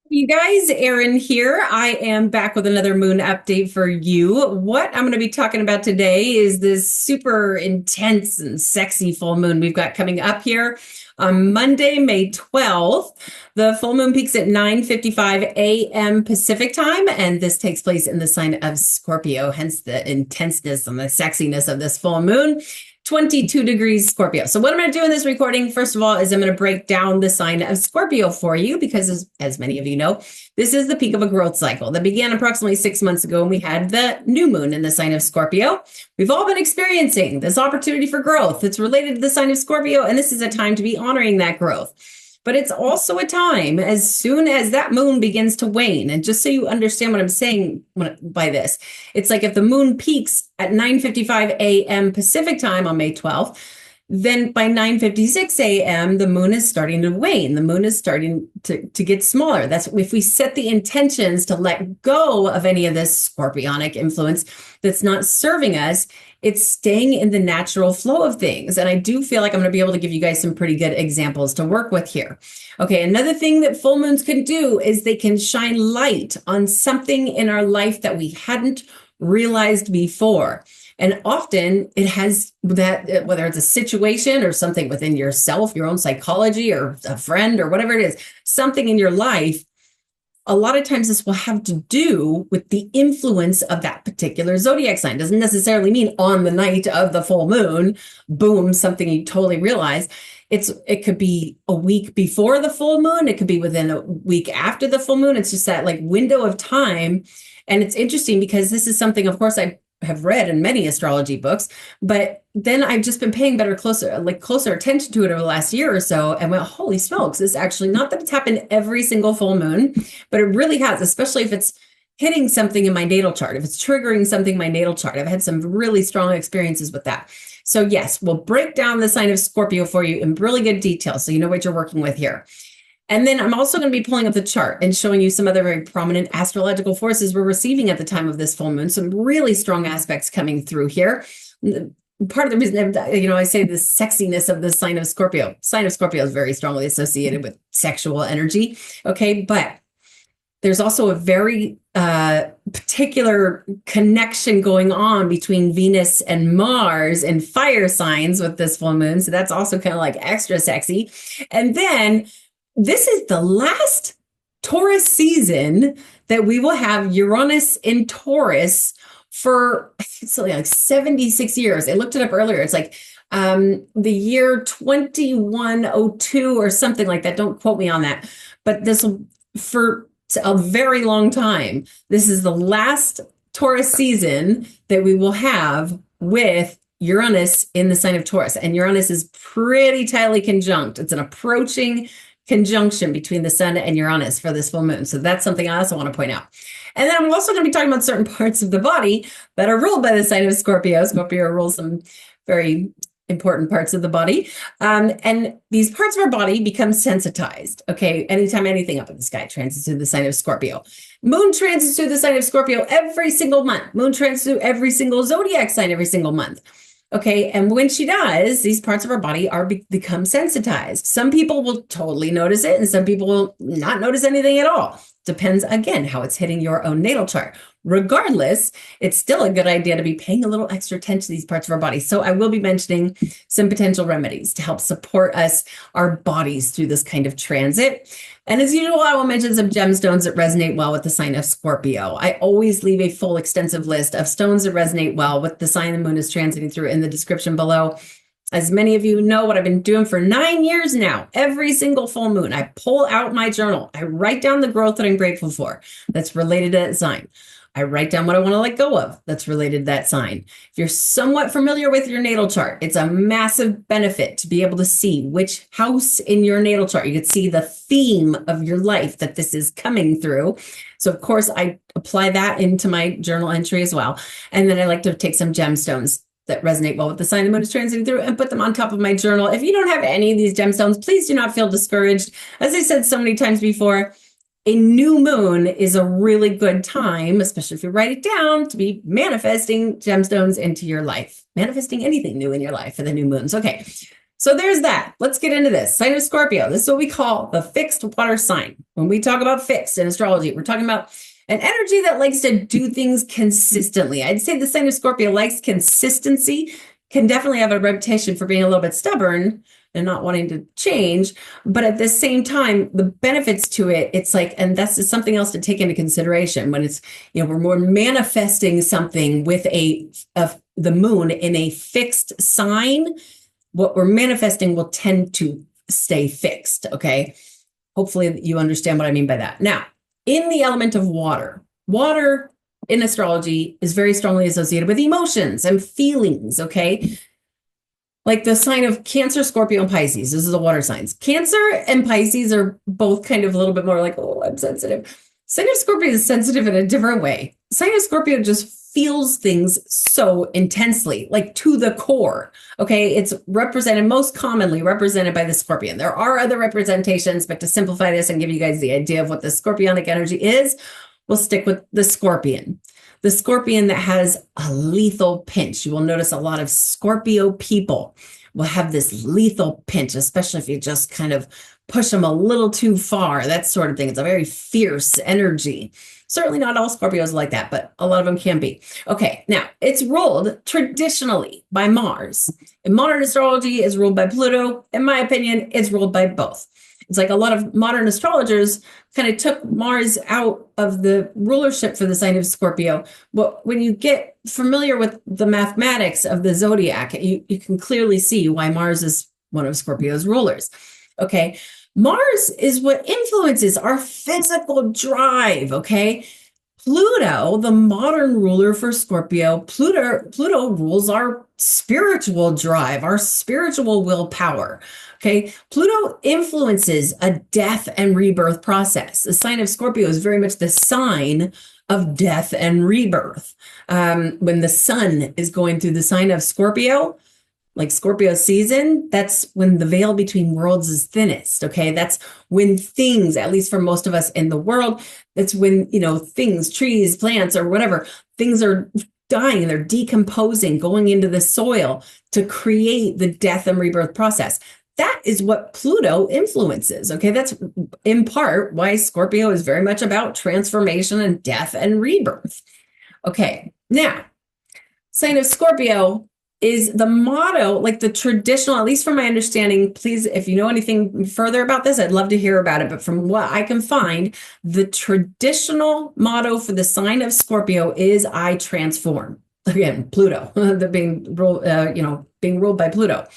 You guys, Erin here. I am back with another moon update for you. What I'm going to be talking about today is this super intense and sexy full moon we've got coming up here on Monday, May 12th. The full moon peaks at 9:55 a.m. Pacific time, and this takes place in the sign of Scorpio, hence the intenseness and the sexiness of this full moon. 22 degrees Scorpio. So what I'm going to do in this recording, first of all, is I'm going to break down the sign of Scorpio for you because as many of you know, this is the peak of a growth cycle that began approximately 6 months ago when we had the new moon in the sign of Scorpio. We've all been experiencing this opportunity for growth. It's related to the sign of Scorpio, and this is a time to be honoring that growth. But it's also a time as soon as that moon begins to wane. And just so you understand what I'm saying by this, it's like if the moon peaks at 9:55 a.m. Pacific time on May 12th, then by 9:56 a.m., the moon is starting to wane. The moon is starting to get smaller. That's if we set the intentions to let go of any of this scorpionic influence that's not serving us, it's staying in the natural flow of things. And I do feel like I'm going to be able to give you guys some pretty good examples to work with here. Okay, another thing that full moons can do is they can shine light on something in our life that we hadn't realized before. And often it has that, whether it's a situation or something within yourself, your own psychology, or a friend, or whatever it is, something in your life. A lot of times this will have to do with the influence of that particular zodiac sign. Doesn't necessarily mean on the night of the full moon, boom, something you totally realize. It could be a week before the full moon. It could be within a week after the full moon. It's just that like window of time. And it's interesting because this is something, of course, I have read in many astrology books, but then I've just been paying closer attention to it over the last year or so, and went, holy smokes, this actually, not that it's happened every single full moon, but it really has, especially if it's hitting something in my natal chart, if it's triggering something in my natal chart. I've had some really strong experiences with that. So yes, we'll break down the sign of Scorpio for you in really good detail so you know what you're working with here. And then I'm also going to be pulling up the chart and showing you some other very prominent astrological forces we're receiving at the time of this full moon. Some really strong aspects coming through here. Part of the reason, I say the sexiness of the sign of Scorpio. Sign of Scorpio is very strongly associated with sexual energy. Okay, but there's also a very particular connection going on between Venus and Mars and fire signs with this full moon. So that's also kind of like extra sexy. And then this is the last Taurus season that we will have Uranus in Taurus for something like 76 years. I looked it up earlier. It's like the year 2102 or something like that. Don't quote me on that. But this will, for a very long time, this is the last Taurus season that we will have with Uranus in the sign of Taurus. And Uranus is pretty tightly conjunct. It's an approaching conjunction between the sun and Uranus for this full moon. So that's something I also want to point out. And then I'm also going to be talking about certain parts of the body that are ruled by the sign of Scorpio. Scorpio rules some very important parts of the body. And these parts of our body become sensitized. Okay, anytime anything up in the sky transits through the sign of Scorpio. Moon transits through the sign of Scorpio every single month. Moon transits through every single zodiac sign every single month. Okay, and when she does, these parts of our body become sensitized. Some people will totally notice it, and some people will not notice anything at all. Depends, again, how it's hitting your own natal chart. Regardless, it's still a good idea to be paying a little extra attention to these parts of our body. So I will be mentioning some potential remedies to help support us, our bodies, through this kind of transit. And as usual, I will mention some gemstones that resonate well with the sign of Scorpio. I always leave a full extensive list of stones that resonate well with the sign the moon is transiting through in the description below. As many of you know, what I've been doing for 9 years now, every single full moon, I pull out my journal. I write down the growth that I'm grateful for that's related to that sign. I write down what I want to let go of that's related to that sign. If you're somewhat familiar with your natal chart, it's a massive benefit to be able to see which house in your natal chart. You can see the theme of your life that this is coming through. So of course, I apply that into my journal entry as well. And then I like to take some gemstones that resonate well with the sign the moon is transiting through and put them on top of my journal. If you don't have any of these gemstones, please do not feel discouraged. As I said so many times before, a new moon is a really good time, especially if you write it down, to be manifesting gemstones into your life, manifesting anything new in your life for the new moons. Okay, So there's that. Let's get into this. Sign of Scorpio. This is what we call the fixed water sign. When we talk about fixed in astrology, we're talking about an energy that likes to do things consistently. I'd say the sign of Scorpio likes consistency, can definitely have a reputation for being a little bit stubborn and not wanting to change. But at the same time, the benefits to it, it's like, and that's just something else to take into consideration when it's, we're more manifesting something with the moon in a fixed sign. What we're manifesting will tend to stay fixed. Okay. Hopefully you understand what I mean by that. Now, in the element of water, water in astrology is very strongly associated with emotions and feelings. Okay. Like the sign of Cancer, Scorpio, and Pisces. This is the water signs. Cancer and Pisces are both kind of a little bit more like, oh, I'm sensitive. Sign of Scorpio is sensitive in a different way. Sign of Scorpio just feels things so intensely, like to the core. Okay, it's most commonly represented by the scorpion. There are other representations, but to simplify this and give you guys the idea of what the scorpionic energy is, we'll stick with the scorpion. The scorpion that has a lethal pinch. You will notice a lot of Scorpio people will have this lethal pinch, especially if you just kind of push them a little too far, that sort of thing. It's a very fierce energy. Certainly not all Scorpios like that, but a lot of them can be. Okay, now it's ruled traditionally by Mars. In modern astrology, it's ruled by Pluto. In my opinion, it's ruled by both. It's like a lot of modern astrologers kind of took Mars out of the rulership for the sign of Scorpio. But when you get familiar with the mathematics of the zodiac, you can clearly see why Mars is one of Scorpio's rulers. Okay, Mars is what influences our physical drive. Okay, Pluto, the modern ruler for Scorpio, Pluto rules our spiritual drive, our spiritual willpower. Okay, Pluto influences a death and rebirth process. The sign of Scorpio is very much the sign of death and rebirth. When the sun is going through the sign of Scorpio, like Scorpio season, that's when the veil between worlds is thinnest. Okay, that's when things, at least for most of us in the world, that's when, things, trees, plants, or whatever, things are dying, they're decomposing, going into the soil to create the death and rebirth process. That is what Pluto influences. Okay, that's in part why Scorpio is very much about transformation and death and rebirth. Okay, now, sign of Scorpio is the motto, like the traditional, at least from my understanding, please, if you know anything further about this, I'd love to hear about it. But from what I can find, the traditional motto for the sign of Scorpio is I transform. Again, Pluto, being ruled by Pluto.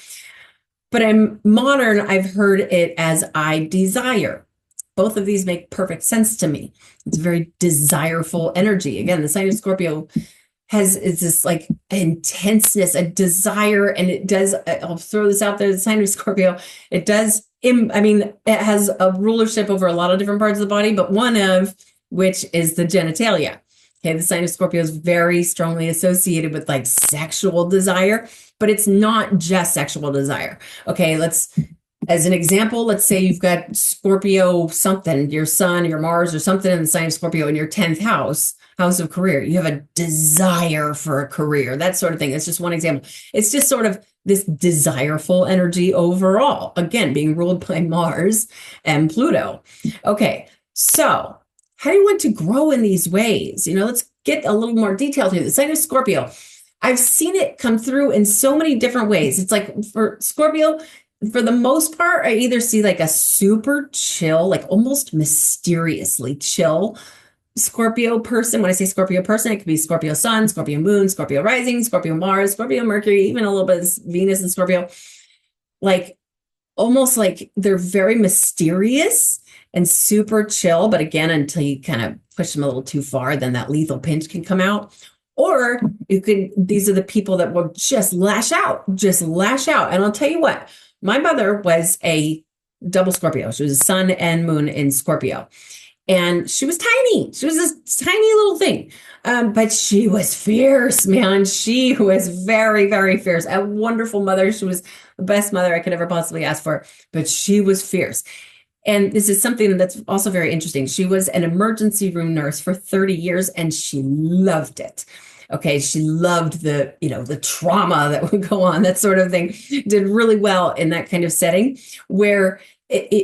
But in modern, I've heard it as I desire. Both of these make perfect sense to me. It's a very desireful energy. Again, the sign of Scorpio is this like intenseness, a desire, and it does, I'll throw this out there, the sign of Scorpio, it does, it has a rulership over a lot of different parts of the body, but one of which is the genitalia. Okay, the sign of Scorpio is very strongly associated with like sexual desire, but it's not just sexual desire. Okay, as an example, let's say you've got Scorpio something, your sun, your Mars, or something in the sign of Scorpio in your 10th house of career. You have a desire for a career, that sort of thing. It's just one example. It's just sort of this desireful energy overall, again, being ruled by Mars and Pluto. Okay, so how do you want to grow in these ways? Let's get a little more detailed here. The sign of Scorpio, I've seen it come through in so many different ways. It's like for Scorpio, for the most part, I either see like a super chill, like almost mysteriously chill Scorpio person. When I say Scorpio person, it could be Scorpio sun, Scorpio moon, Scorpio rising, Scorpio Mars, Scorpio Mercury, even a little bit of Venus and Scorpio. Like almost like they're very mysterious and super chill. But again, until you kind of push them a little too far, then that lethal pinch can come out. Or these are the people that will just lash out. And I'll tell you what, my mother was a double Scorpio. She was a sun and moon in Scorpio. And she was tiny. She was this tiny little thing. But she was fierce, man. She was very, very fierce. A wonderful mother. She was the best mother I could ever possibly ask for. But she was fierce. And this is something that's also very interesting. She was an emergency room nurse for 30 years and she loved it. Okay, she loved the, the trauma that would go on, that sort of thing. Did really well in that kind of setting where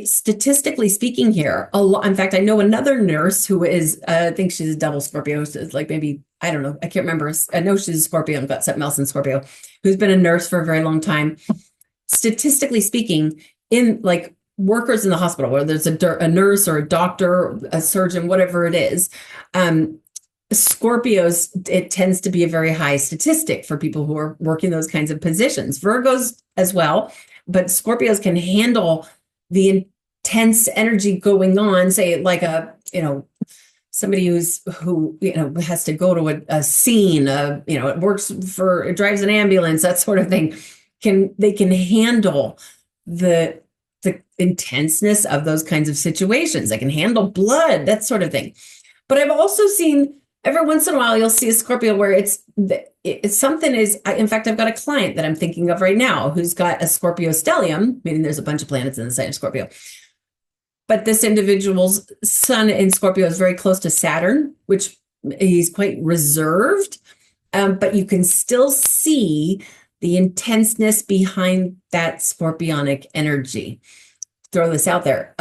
statistically speaking here, in fact, I know another nurse who is, I think she's a double Scorpio, so it's like maybe, I don't know, I can't remember. I know she's a Scorpio and got something else in Scorpio, who's been a nurse for a very long time. Statistically speaking, in like workers in the hospital, where there's a nurse or a doctor, a surgeon, whatever it is, Scorpios, it tends to be a very high statistic for people who are working those kinds of positions. Virgos as well, but Scorpios can handle the intense energy going on, say like somebody who has to go to a scene, it drives an ambulance, that sort of thing. They can handle the intenseness of those kinds of situations. They can handle blood, that sort of thing. But I've also seen every once in a while, you'll see a Scorpio where it's something is, in fact, I've got a client that I'm thinking of right now who's got a Scorpio stellium, meaning there's a bunch of planets in the sign of Scorpio. But this individual's sun in Scorpio is very close to Saturn, which he's quite reserved, but you can still see the intenseness behind that scorpionic energy. Throw this out there.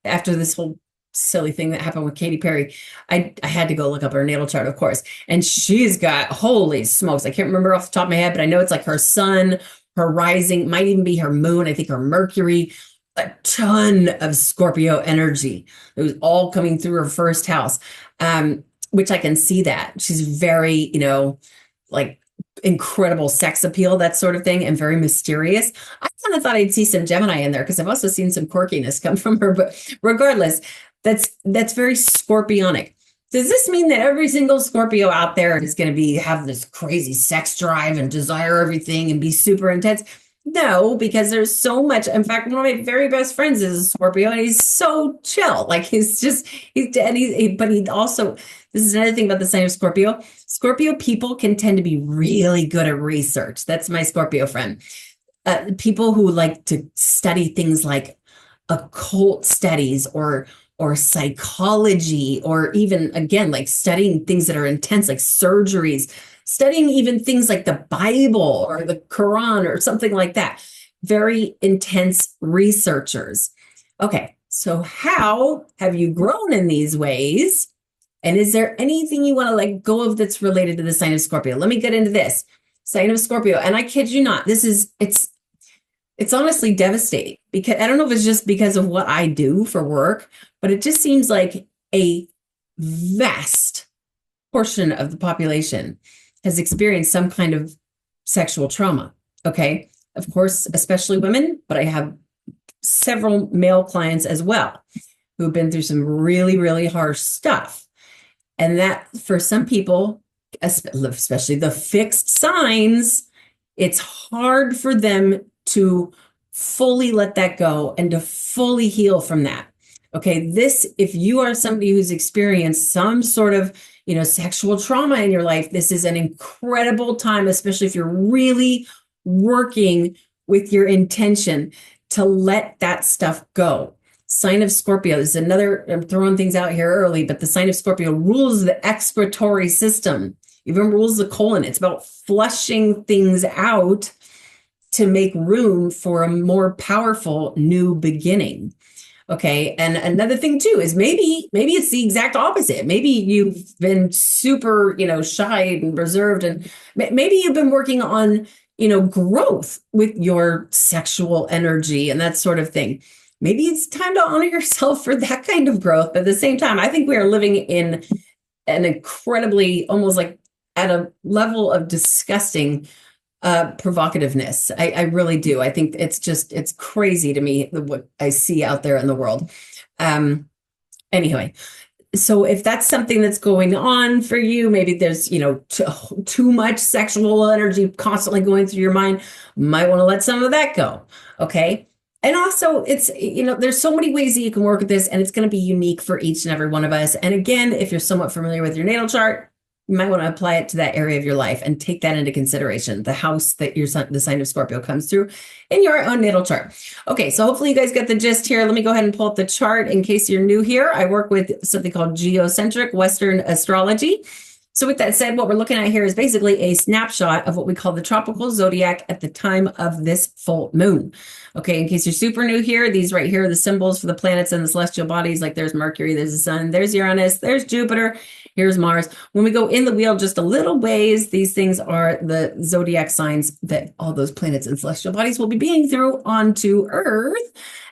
After this whole silly thing that happened with Katy Perry, I had to go look up her natal chart, of course. And she's got, holy smokes, I can't remember off the top of my head, but I know it's like her sun, her rising, might even be her moon, I think her Mercury, a ton of Scorpio energy. It was all coming through her first house, which I can see that. She's very, like incredible sex appeal, that sort of thing, and very mysterious. I kind of thought I'd see some Gemini in there because I've also seen some quirkiness come from her, but regardless, that's very scorpionic. Does this mean that every single Scorpio out there is going to have this crazy sex drive and desire everything and be super intense? No, because there's so much. In fact, one of my very best friends is a Scorpio, and he's so chill. Like he's but he also, this is another thing about the sign of Scorpio. Scorpio people can tend to be really good at research. That's my Scorpio friend. People who like to study things like occult studies or psychology, or even, again, like studying things that are intense, like surgeries, studying even things like the Bible or the Quran or something like that. Very intense researchers. Okay, so how have you grown in these ways? And is there anything you want to let go of that's related to the sign of Scorpio? Let me get into this. Sign of Scorpio. And I kid you not, it's honestly devastating, because I don't know if it's just because of what I do for work, but it just seems like a vast portion of the population has experienced some kind of sexual trauma. Okay. Of course, especially women, but I have several male clients as well who've been through some really, really harsh stuff. And that, for some people, especially the fixed signs, it's hard for them to fully let that go and to fully heal from that. Okay, if you are somebody who's experienced some sort of, sexual trauma in your life, this is an incredible time, especially if you're really working with your intention to let that stuff go. Sign of Scorpio is another, I'm throwing things out here early, but the sign of Scorpio rules the excretory system, even rules the colon. It's about flushing things out to make room for a more powerful new beginning. Okay. And another thing too is maybe it's the exact opposite. Maybe you've been super, shy and reserved, and maybe you've been working on, growth with your sexual energy and that sort of thing. Maybe it's time to honor yourself for that kind of growth. But at the same time, I think we are living in an incredibly, almost like at a level of disgusting provocativeness. I really do. I think it's crazy to me what I see out there in the world. Anyway, so if that's something that's going on for you, maybe there's, too much sexual energy constantly going through your mind, might want to let some of that go. Okay. And also it's, there's so many ways that you can work with this, and it's going to be unique for each and every one of us. And again, if you're somewhat familiar with your natal chart, you might want to apply it to that area of your life and take that into consideration, the house that the sign of Scorpio comes through in your own natal chart. Okay, so hopefully you guys get the gist here. Let me go ahead and pull up the chart in case you're new here. I work with something called geocentric Western astrology. So with that said, what we're looking at here is basically a snapshot of what we call the tropical zodiac at the time of this full moon. Okay, in case you're super new here, these right here are the symbols for the planets and the celestial bodies. Like there's Mercury, there's the Sun, there's Uranus, there's Jupiter, here's Mars. When we go in the wheel just a little ways, these things are the zodiac signs that all those planets and celestial bodies will be being through onto Earth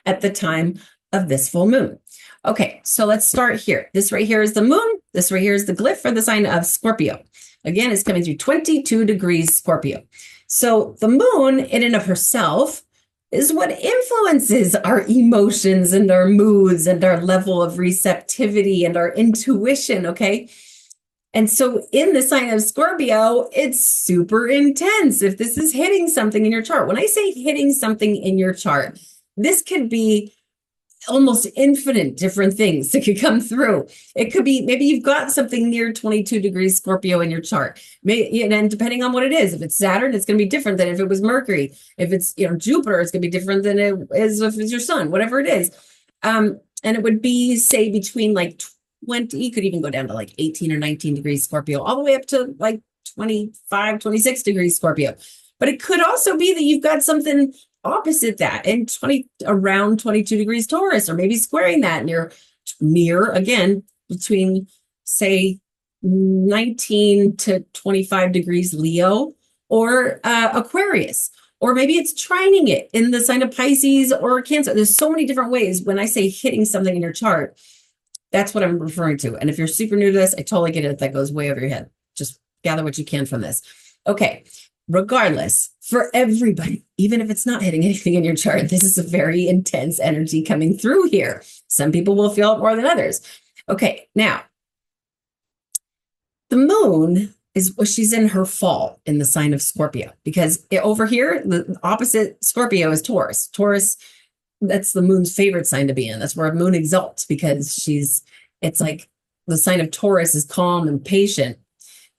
at the time of this full moon. Okay, so let's start here. This right here is the moon. This right here is the glyph for the sign of Scorpio. Again, it's coming through 22 degrees Scorpio. So the moon in and of herself is what influences our emotions and our moods and our level of receptivity and our intuition, okay? And so in the sign of Scorpio, it's super intense if this is hitting something in your chart. When I say hitting something in your chart, this could be almost infinite different things that could come through. It could be, maybe you've got something near 22 degrees Scorpio in your chart. And depending on what it is, if it's Saturn, it's going to be different than if it was Mercury. If it's, Jupiter, it's going to be different than it is if it's your sun, whatever it is. And it would be, say, between like 20, you could even go down to like 18 or 19 degrees Scorpio, all the way up to like 25, 26 degrees Scorpio. But it could also be that you've got something opposite that and around 22 degrees Taurus, or maybe squaring that near again between say 19 to 25 degrees Leo or Aquarius, or maybe it's trining it in the sign of Pisces or Cancer. There's so many different ways. When I say hitting something in your chart, that's what I'm referring to. And if you're super new to this, I totally get it if that goes way over your head. Just gather what you can from this. Okay. Regardless, for everybody, even if it's not hitting anything in your chart, this is a very intense energy coming through here. Some people will feel it more than others. Okay, now, the moon she's in her fall in the sign of Scorpio, because over here, the opposite Scorpio is Taurus. Taurus, that's the moon's favorite sign to be in. That's where moon exalts, because it's like the sign of Taurus is calm and patient.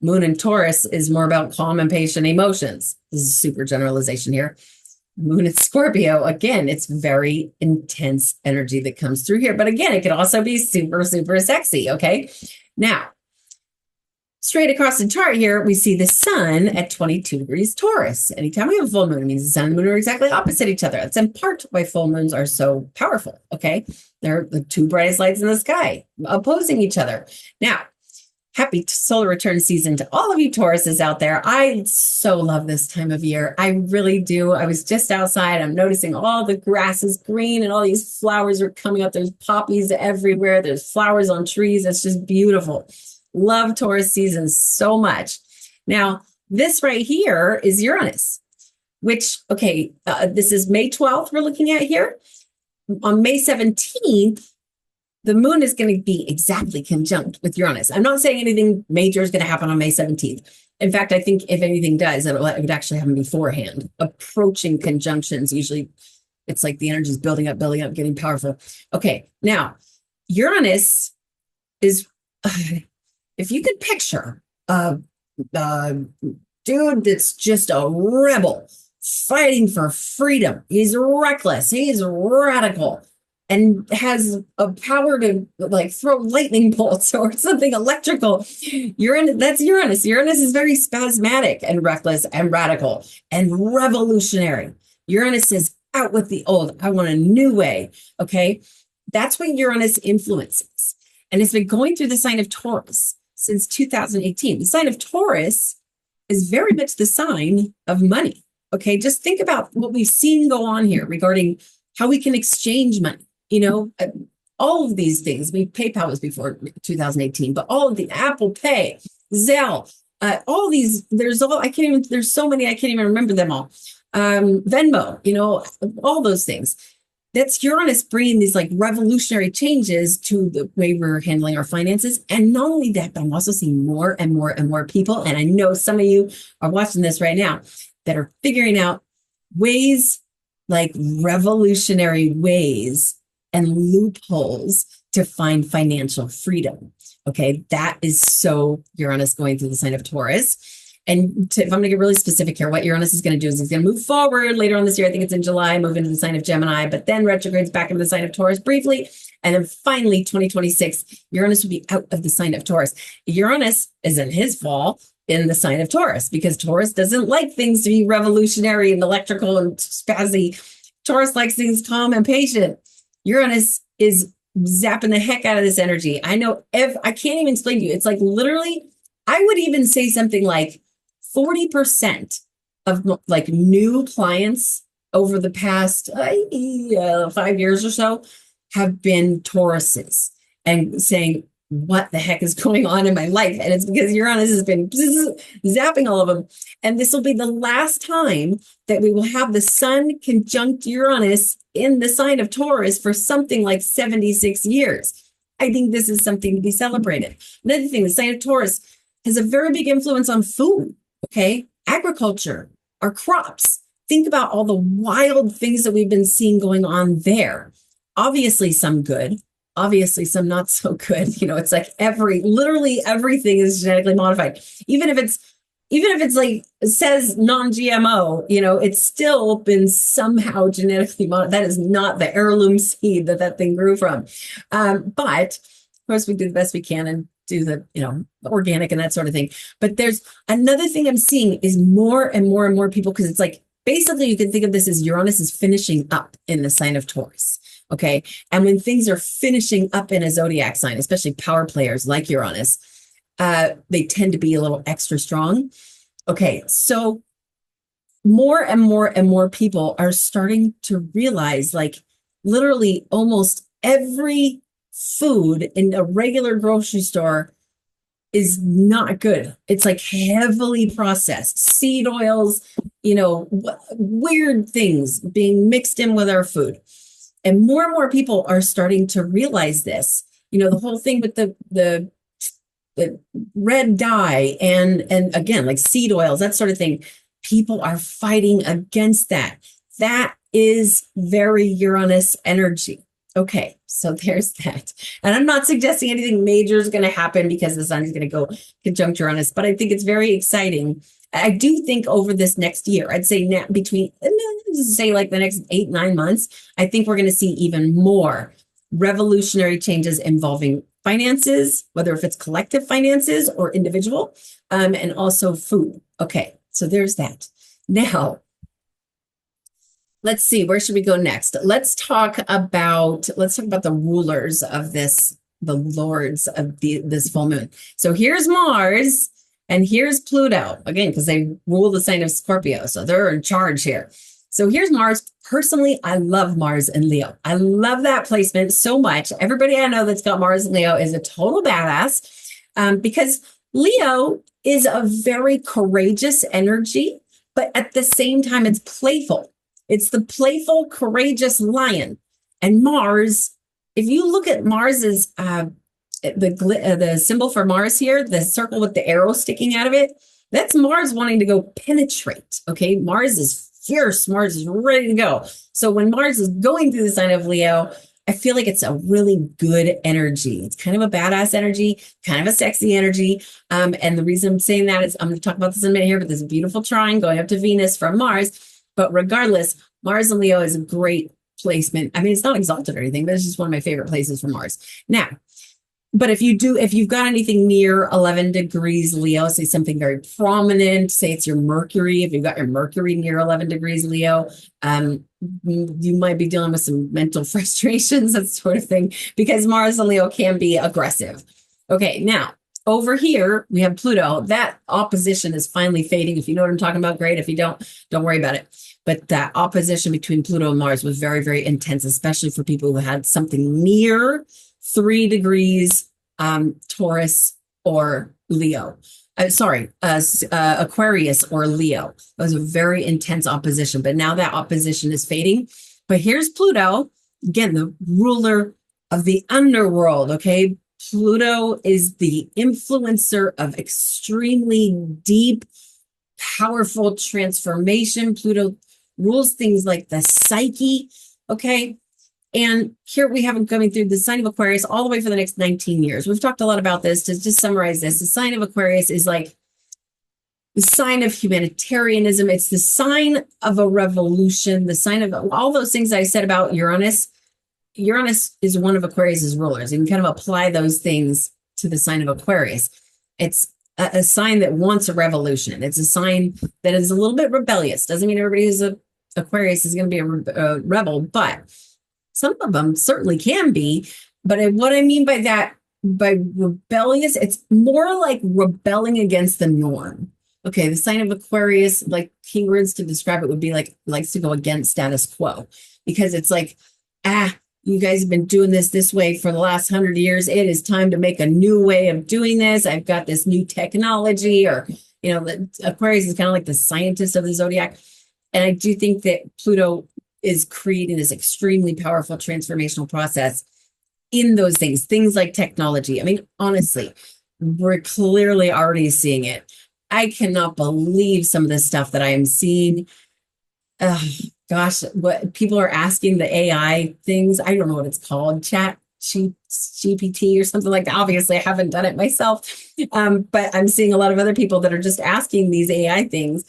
Moon in Taurus is more about calm and patient emotions. This is a super generalization here. Moon in Scorpio, again, it's very intense energy that comes through here. But again, it could also be super, super sexy, okay? Now, straight across the chart here, we see the sun at 22 degrees Taurus. Anytime we have a full moon, it means the sun and the moon are exactly opposite each other. That's in part why full moons are so powerful, okay? They're the two brightest lights in the sky, opposing each other. Now, happy solar return season to all of you Tauruses out there. I so love this time of year. I really do. I was just outside. I'm noticing all the grass is green and all these flowers are coming up. There's poppies everywhere. There's flowers on trees. It's just beautiful. Love Taurus season so much. Now, this right here is Uranus, which, okay, this is May 12th we're looking at here. On May 17th, the moon is going to be exactly conjunct with Uranus. I'm not saying anything major is going to happen on May 17th. In fact, I think if anything does, it would actually happen beforehand. Approaching conjunctions, usually it's like the energy is building up, getting powerful. Okay, now, Uranus is, if you could picture a dude that's just a rebel fighting for freedom. He's reckless. He's radical. And has a power to like throw lightning bolts or something electrical. That's Uranus. Uranus is very spasmodic and reckless and radical and revolutionary. Uranus is out with the old. I want a new way. Okay. That's what Uranus influences. And it's been going through the sign of Taurus since 2018. The sign of Taurus is very much the sign of money. Okay. Just think about what we've seen go on here regarding how we can exchange money. All of these things. I mean, PayPal was before 2018, but all of the Apple Pay, Zelle, all these, there's so many, I can't even remember them all. Venmo, all those things. That's Uranus bringing these like revolutionary changes to the way we're handling our finances. And not only that, but I'm also seeing more and more and more people. And I know some of you are watching this right now that are figuring out ways, like revolutionary ways and loopholes to find financial freedom. Okay, that is so Uranus going through the sign of Taurus. And if I'm going to get really specific here, what Uranus is going to do is it's going to move forward later on this year. I think it's in July, move into the sign of Gemini, but then retrogrades back into the sign of Taurus briefly. And then finally, 2026, Uranus will be out of the sign of Taurus. Uranus is in his fall in the sign of Taurus because Taurus doesn't like things to be revolutionary and electrical and spazzy. Taurus likes things calm and patient. Uranus is zapping the heck out of this energy. I know I can't even explain to you. It's like literally, I would even say something like 40% of like new clients over the past 5 years or so have been Tauruses and saying, what the heck is going on in my life? And it's because Uranus has been zapping all of them. And this will be the last time that we will have the sun conjunct Uranus in the sign of Taurus for something like 76 years. I think this is something to be celebrated. Another thing, the sign of Taurus has a very big influence on food, okay? Agriculture, our crops. Think about all the wild things that we've been seeing going on there. Obviously some good, obviously some not so good. You know, it's like literally everything is genetically modified. Even if it's like, it says non-GMO, you know, it's still been somehow genetically modified. That is not the heirloom seed that thing grew from. But of course we do the best we can and do the, you know, organic and that sort of thing. But there's another thing I'm seeing is more and more and more people, because it's like, basically you can think of this as Uranus is finishing up in the sign of Taurus. Okay. And when things are finishing up in a zodiac sign, especially power players like Uranus, they tend to be a little extra strong. Okay. So more and more and more people are starting to realize, like, literally almost every food in a regular grocery store is not good. It's like heavily processed seed oils, you know, weird things being mixed in with our food. And more people are starting to realize this. You know, the whole thing with the red dye and again, like seed oils, that sort of thing. People are fighting against that. That is very Uranus energy. Okay, so there's that. And I'm not suggesting anything major is going to happen because the sun is going to go conjunct Uranus, but I think it's very exciting. I do think over this next year, I'd say now between, say like the next 8-9 months, I think we're going to see even more revolutionary changes involving finances, whether if it's collective finances or individual, and also food. Okay, so there's that. Now, let's see, where should we go next? Let's talk about the rulers of this, the lords of this full moon. So here's Mars and here's Pluto, again, because they rule the sign of Scorpio. So they're in charge here. So here's Mars. Personally, I love Mars and Leo. I love that placement so much. Everybody I know that's got Mars and Leo is a total badass, because Leo is a very courageous energy, but at the same time, it's playful. It's the playful, courageous lion. And Mars, if you look at Mars's, the symbol for Mars here, the circle with the arrow sticking out of it, that's Mars wanting to go penetrate. Okay, Mars is fierce. Mars is ready to go. So when Mars is going through the sign of Leo, I feel like it's a really good energy. It's kind of a badass energy, kind of a sexy energy. And the reason I'm saying that is I'm going to talk about this in a minute here, but there's a beautiful trine going up to Venus from Mars. But regardless, Mars and Leo is a great placement. I mean, it's not exalted or anything, but it's just one of my favorite places for Mars. Now, but if you've got anything near 11 degrees Leo, say something very prominent, say it's your Mercury. If you've got your Mercury near 11 degrees Leo, you might be dealing with some mental frustrations, that sort of thing, because Mars and Leo can be aggressive. Okay, now over here we have Pluto. That opposition is finally fading. If you know what I'm talking about, great. If you don't worry about it. But that opposition between Pluto and Mars was very, very intense, especially for people who had something near 3 degrees Taurus or Leo. Aquarius or Leo. It was a very intense opposition, but now that opposition is fading. But here's Pluto, again, the ruler of the underworld, okay? Pluto is the influencer of extremely deep, powerful transformation. Pluto rules things like the psyche, okay? And here we have them coming through the sign of Aquarius all the way for the next 19 years. We've talked a lot about this. To just summarize this, the sign of Aquarius is like the sign of humanitarianism. It's the sign of a revolution, the sign of all those things I said about Uranus. Uranus is one of Aquarius's rulers. You can kind of apply those things to the sign of Aquarius. It's a sign that wants a revolution. It's a sign that is a little bit rebellious. Doesn't mean everybody who's a Aquarius is going to be a rebel, but some of them certainly can be. But what I mean by that, by rebellious, it's more like rebelling against the norm. Okay, the sign of Aquarius, like keywords to describe it would be like likes to go against status quo, because it's like, you guys have been doing this way for the last 100 years. It is time to make a new way of doing this. I've got this new technology, or, the Aquarius is kind of like the scientist of the zodiac. And I do think that Pluto is creating this extremely powerful transformational process in those things like technology. I mean, honestly, we're clearly already seeing it. I cannot believe some of the stuff that I am seeing. Gosh, what people are asking the AI things. I don't know what it's called, GPT or something like that. Obviously, I haven't done it myself, but I'm seeing a lot of other people that are just asking these AI things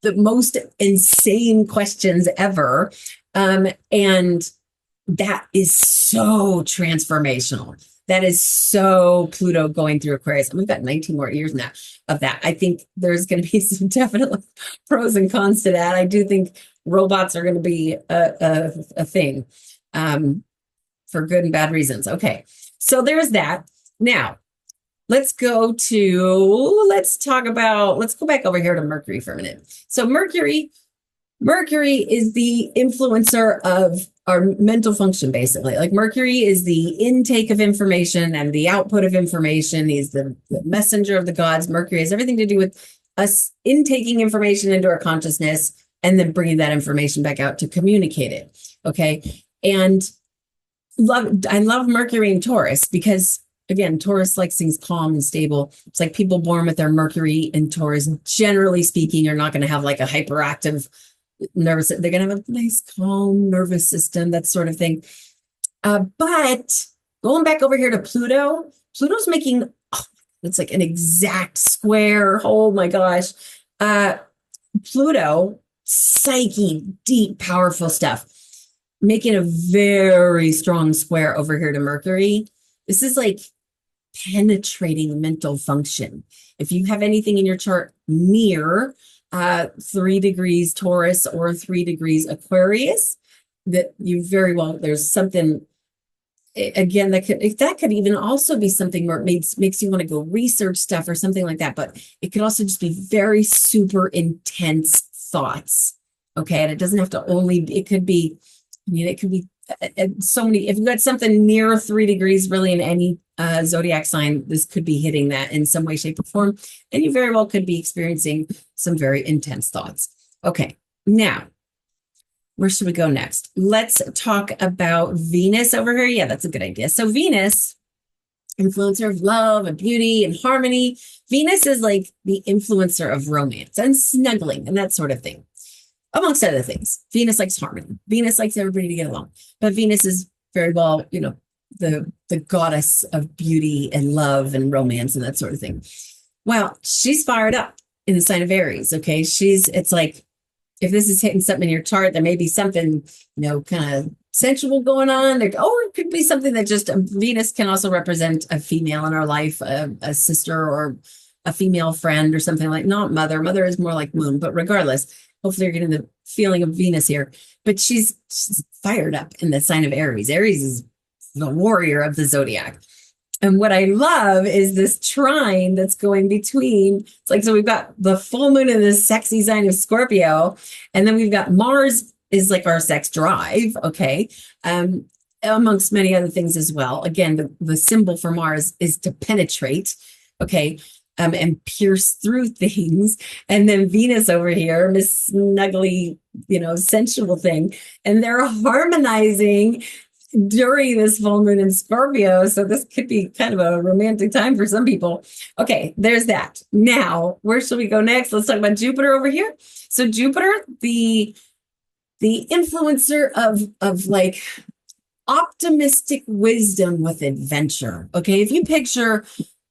the most insane questions ever. And that is so transformational. That is so Pluto going through Aquarius. And we've got 19 more years now of that. I think there's going to be some definite pros and cons to that. I do think robots are going to be a thing for good and bad reasons. Okay, so there's that. Now, let's go back over here to Mercury for a minute. So Mercury is the influencer of our mental function, basically. Like Mercury is the intake of information and the output of information. He's the messenger of the gods. Mercury has everything to do with us intaking information into our consciousness and then bringing that information back out to communicate it. Okay. And I love Mercury in Taurus because, again, Taurus likes things calm and stable. It's like people born with their Mercury in Taurus, generally speaking, are not going to have like a hyperactive nervous. They're going to have a nice, calm nervous system, that sort of thing. But going back over here to Pluto's making, it's like an exact square. Oh my gosh. Pluto, psyche, deep, powerful stuff, making a very strong square over here to Mercury. This is like penetrating mental function. If you have anything in your chart near 3 degrees Taurus or 3 degrees Aquarius, that you very well, there's something, again, that could even also be something where it makes you want to go research stuff or something like that. But it could also just be very super intense thoughts. Okay. And it doesn't have to it could be so many, if you've got something near 3 degrees, really in any zodiac sign, this could be hitting that in some way, shape, or form. And you very well could be experiencing some very intense thoughts. Okay. Now, where should we go next? Let's talk about Venus over here. Yeah, that's a good idea. So Venus, influencer of love and beauty and harmony. Venus is like the influencer of romance and snuggling and that sort of thing, amongst other things. Venus likes harmony. Venus likes everybody to get along. But Venus is very well, the goddess of beauty and love and romance and that sort of thing. Well, she's fired up in the sign of Aries. Okay. It's like, if this is hitting something in your chart, there may be something, kind of sensual going on. Or it could be something that just, Venus can also represent a female in our life, a sister or a female friend or something like, not mother. Mother is more like moon, but regardless, hopefully you're getting the feeling of Venus here. But she's fired up in the sign of Aries. Aries is the warrior of the zodiac. And what I love is this trine that's going between, it's like, so we've got the full moon in this sexy sign of Scorpio, and then we've got Mars is like our sex drive, okay, amongst many other things as well. Again, the symbol for Mars is to penetrate, okay, and pierce through things. And then Venus over here, Miss Snuggly, sensual thing, and they're harmonizing during this full moon in Scorpio. So this could be kind of a romantic time for some people. Okay, there's that. Now, where should we go next? Let's talk about Jupiter over here. So Jupiter, the influencer of like optimistic wisdom with adventure. Okay, if you picture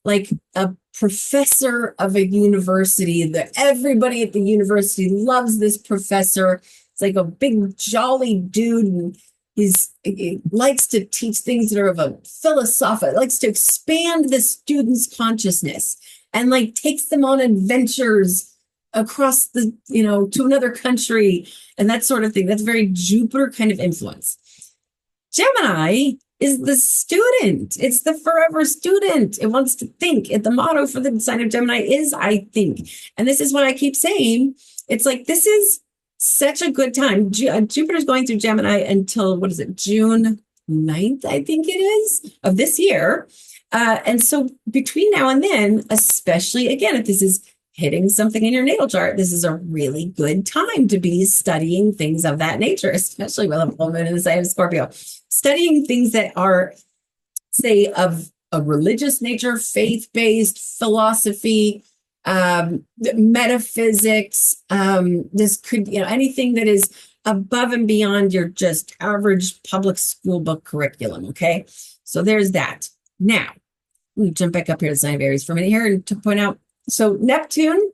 like a professor of a university that everybody at the university loves this professor. It's like a big jolly dude, and he likes to teach things that are of a philosophical, likes to expand the students' consciousness and like takes them on adventures across the, to another country and that sort of thing. That's very Jupiter kind of influence. Gemini is the student. It's the forever student. It wants to think. The motto for the sign of Gemini is I think. And this is what I keep saying. It's like, this is such a good time. Jupiter's going through Gemini until, what is it, June 9th, I think it is, of this year. And so between now and then, especially, again, if this is hitting something in your natal chart, this is a really good time to be studying things of that nature, especially with a full moon in the sign of Scorpio. Studying things that are, say, of a religious nature, faith-based, philosophy, metaphysics. This could, anything that is above and beyond your just average public school book curriculum, okay? So there's that. Now, let me jump back up here to the sign of Aries for a minute here and to point out, so Neptune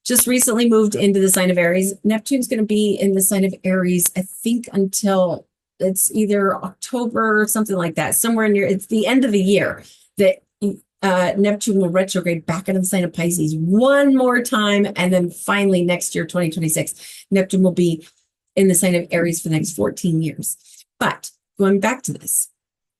just recently moved into the sign of Aries. Neptune's going to be in the sign of Aries, I think, until it's either October or something like that, somewhere near, it's the end of the year that Neptune will retrograde back into the sign of Pisces one more time. And then finally next year, 2026, Neptune will be in the sign of Aries for the next 14 years. But going back to this.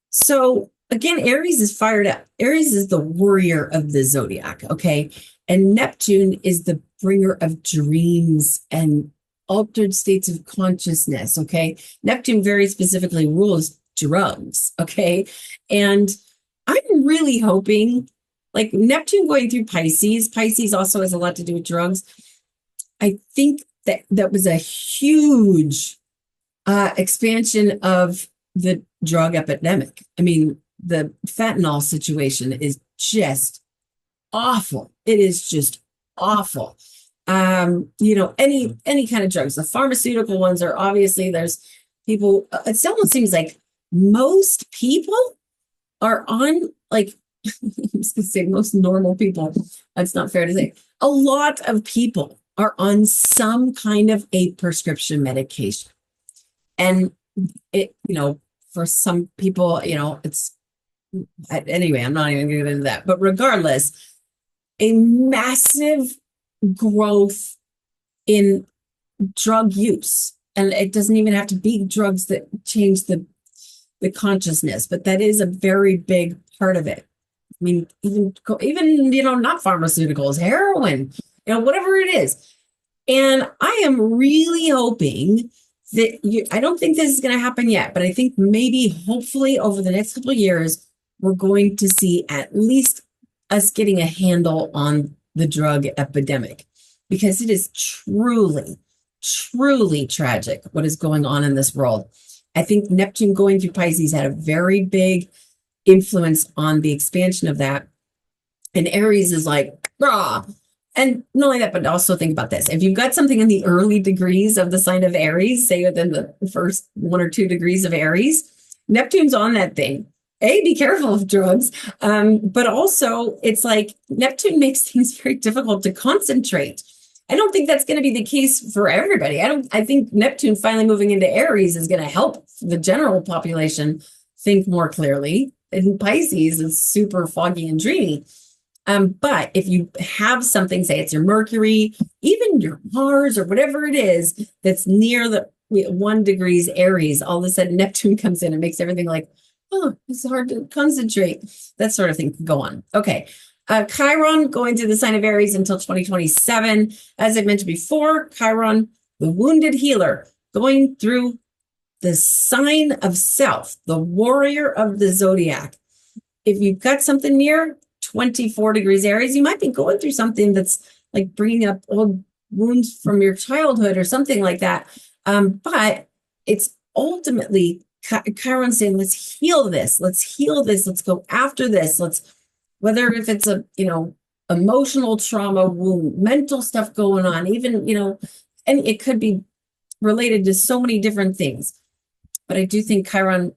So again, Aries is fired up. Aries is the warrior of the zodiac, okay? And Neptune is the bringer of dreams and altered states of consciousness, okay? Neptune very specifically rules drugs, okay? And I'm really hoping, like Neptune going through Pisces, Pisces also has a lot to do with drugs. I think that was a huge expansion of the drug epidemic. I mean, the fentanyl situation is just awful. It is just awful. Any kind of drugs. The pharmaceutical ones are obviously, there's people, it almost seems like most people are on, like, I'm just going to say most normal people. That's not fair to say. A lot of people are on some kind of a prescription medication. And it, for some people, it's, anyway, I'm not even going to get into that. But regardless, a massive growth in drug use. And it doesn't even have to be drugs that change the consciousness, but that is a very big part of it. I mean, even not pharmaceuticals, heroin, whatever it is. And I am really hoping that I don't think this is going to happen yet, but I think maybe, hopefully, over the next couple of years, we're going to see at least us getting a handle on the drug epidemic, because it is truly, truly tragic what is going on in this world. I think Neptune going through Pisces had a very big influence on the expansion of that. And Aries is like, rah. And not only that, but also think about this. If you've got something in the early degrees of the sign of Aries, say within the first 1 or 2 degrees of Aries, Neptune's on that thing. Be careful of drugs. But also it's like Neptune makes things very difficult to concentrate. I don't think that's going to be the case for everybody. I think Neptune finally moving into Aries is going to help the general population think more clearly. And Pisces is super foggy and dreamy. But if you have something, say it's your Mercury, even your Mars or whatever it is, that's near the 1 degrees Aries, all of a sudden Neptune comes in and makes everything like, oh, it's hard to concentrate. That sort of thing can go on. Okay. Chiron going through the sign of Aries until 2027. As I mentioned before, Chiron, the wounded healer, going through the sign of self, the warrior of the zodiac. If you've got something near 24 degrees Aries, you might be going through something that's like bringing up old wounds from your childhood or something like that. But it's ultimately Chiron saying, let's heal this. Let's heal this. Let's go after this. Whether if it's a, emotional trauma wound, mental stuff going on, even, and it could be related to so many different things. But I do think Chiron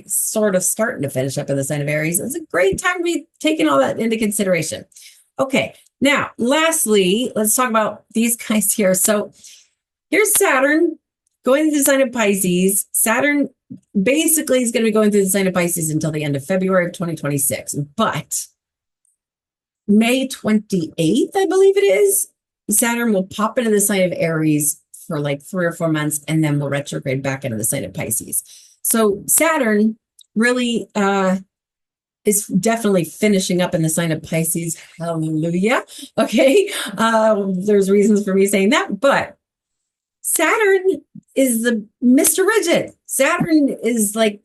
sort of starting to finish up in the sign of Aries. It's a great time to be taking all that into consideration. Okay, now, lastly, let's talk about these guys here. So here's Saturn going through the sign of Pisces. Saturn basically is going to be going through the sign of Pisces until the end of February of 2026. But May 28th, I believe it is, Saturn will pop into the sign of Aries for like 3 or 4 months, and then will retrograde back into the sign of Pisces. So Saturn really is definitely finishing up in the sign of Pisces. Hallelujah. Okay. There's reasons for me saying that, but Saturn is the Mr. Rigid. Saturn is like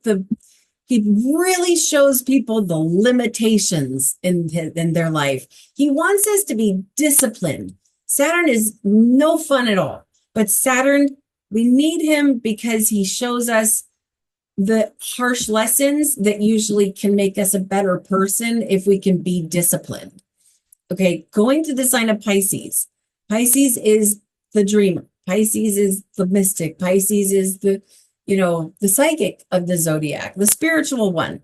he really shows people the limitations in their life. He wants us to be disciplined. Saturn is no fun at all, but Saturn, we need him because he shows us the harsh lessons that usually can make us a better person if we can be disciplined. Okay, going to the sign of Pisces. Pisces is the dreamer. Pisces is the mystic. Pisces is the psychic of the zodiac, the spiritual one.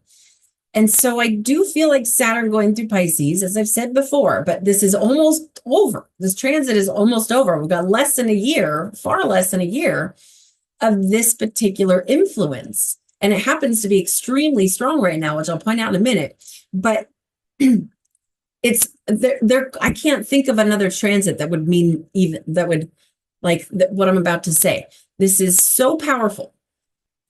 And so I do feel like Saturn going through Pisces, as I've said before, but this is almost over. This transit is almost over. We've got less than a year, far less than a year of this particular influence. And it happens to be extremely strong right now, which I'll point out in a minute. But it's there. I can't think of another transit that would mean even that would like what I'm about to say. This is so powerful.